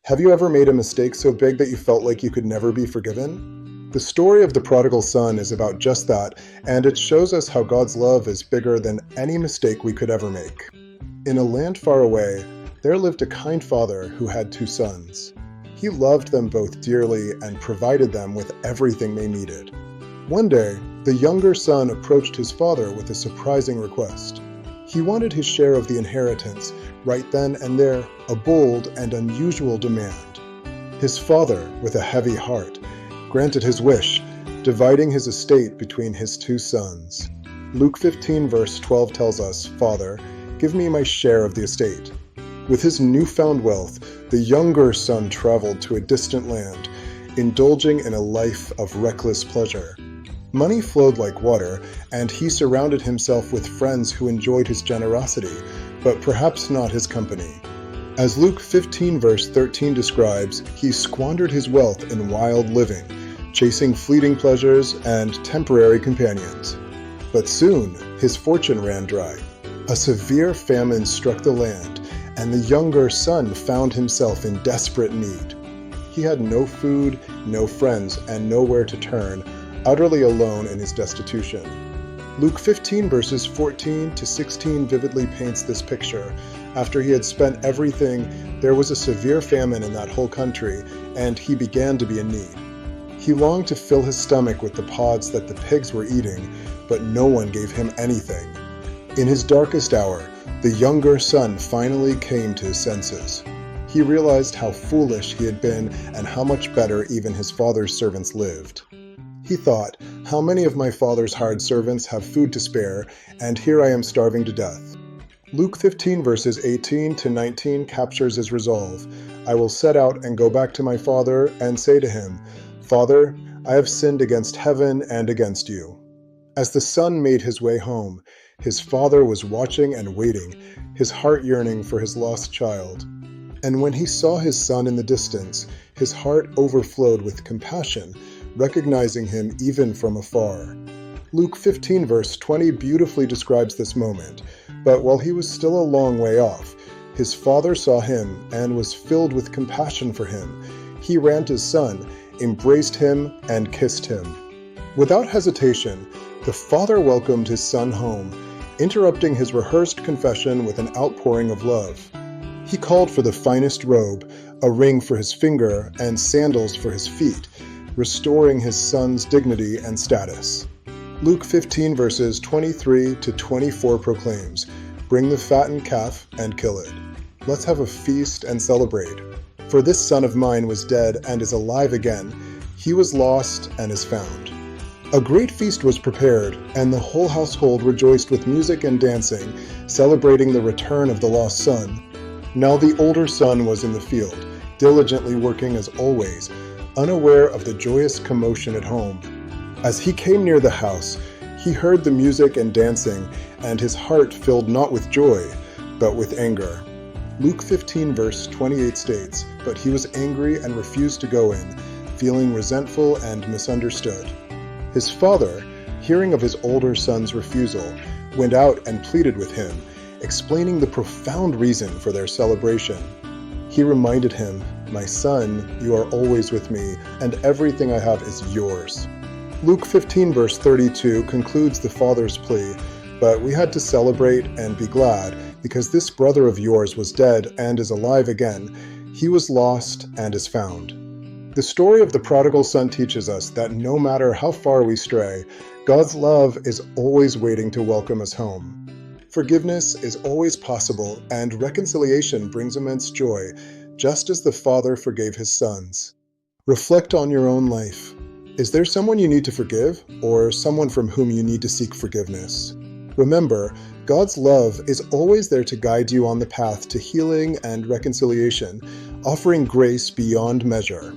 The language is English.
Have you ever made a mistake so big that you felt like you could never be forgiven? The story of the prodigal son is about just that, and it shows us how God's love is bigger than any mistake we could ever make. In a land far away, there lived a kind father who had two sons. He loved them both dearly and provided them with everything they needed. One day, the younger son approached his father with a surprising request. He wanted his share of the inheritance, right then and there, a bold and unusual demand. His father, with a heavy heart, granted his wish, dividing his estate between his two sons. Luke 15 verse 12 tells us, "Father, give me my share of the estate." With his newfound wealth, the younger son traveled to a distant land, indulging in a life of reckless pleasure. Money flowed like water, and he surrounded himself with friends who enjoyed his generosity, but perhaps not his company. As Luke 15 verse 13 describes, he squandered his wealth in wild living, chasing fleeting pleasures and temporary companions. But soon, his fortune ran dry. A severe famine struck the land, and the younger son found himself in desperate need. He had no food, no friends, and nowhere to turn, utterly alone in his destitution. Luke 15 verses 14 to 16 vividly paints this picture. After he had spent everything, there was a severe famine in that whole country, and he began to be in need. He longed to fill his stomach with the pods that the pigs were eating, but no one gave him anything. In his darkest hour, the younger son finally came to his senses. He realized how foolish he had been and how much better even his father's servants lived. He thought, "How many of my father's hired servants have food to spare, and here I am starving to death." Luke 15 verses 18 to 19 captures his resolve. "I will set out and go back to my father and say to him, 'Father, I have sinned against heaven and against you.'" As the son made his way home, his father was watching and waiting, his heart yearning for his lost child. And when he saw his son in the distance, his heart overflowed with compassion, recognizing him even from afar. Luke 15 verse 20 beautifully describes this moment, but while he was still a long way off, his father saw him and was filled with compassion for him. He ran to his son, embraced him, and kissed him. Without hesitation, the father welcomed his son home, interrupting his rehearsed confession with an outpouring of love. He called for the finest robe, a ring for his finger, and sandals for his feet, restoring his son's dignity and status. Luke 15 verses 23 to 24 proclaims, "Bring the fattened calf and kill it. Let's have a feast and celebrate. For this son of mine was dead and is alive again. He was lost and is found." A great feast was prepared, and the whole household rejoiced with music and dancing, celebrating the return of the lost son. Now the older son was in the field, diligently working as always, unaware of the joyous commotion at home. As he came near the house, he heard the music and dancing, and his heart filled not with joy, but with anger. Luke 15 verse 28 states, "But he was angry and refused to go in, feeling resentful and misunderstood." His father, hearing of his older son's refusal, went out and pleaded with him, explaining the profound reason for their celebration. He reminded him, "My son, you are always with me, and everything I have is yours." Luke 15 verse 32 concludes the father's plea, "But we had to celebrate and be glad, because this brother of yours was dead and is alive again. He was lost and is found." The story of the prodigal son teaches us that no matter how far we stray, God's love is always waiting to welcome us home. Forgiveness is always possible, and reconciliation brings immense joy, just as the Father forgave his sons. Reflect on your own life. Is there someone you need to forgive, or someone from whom you need to seek forgiveness? Remember, God's love is always there to guide you on the path to healing and reconciliation, offering grace beyond measure.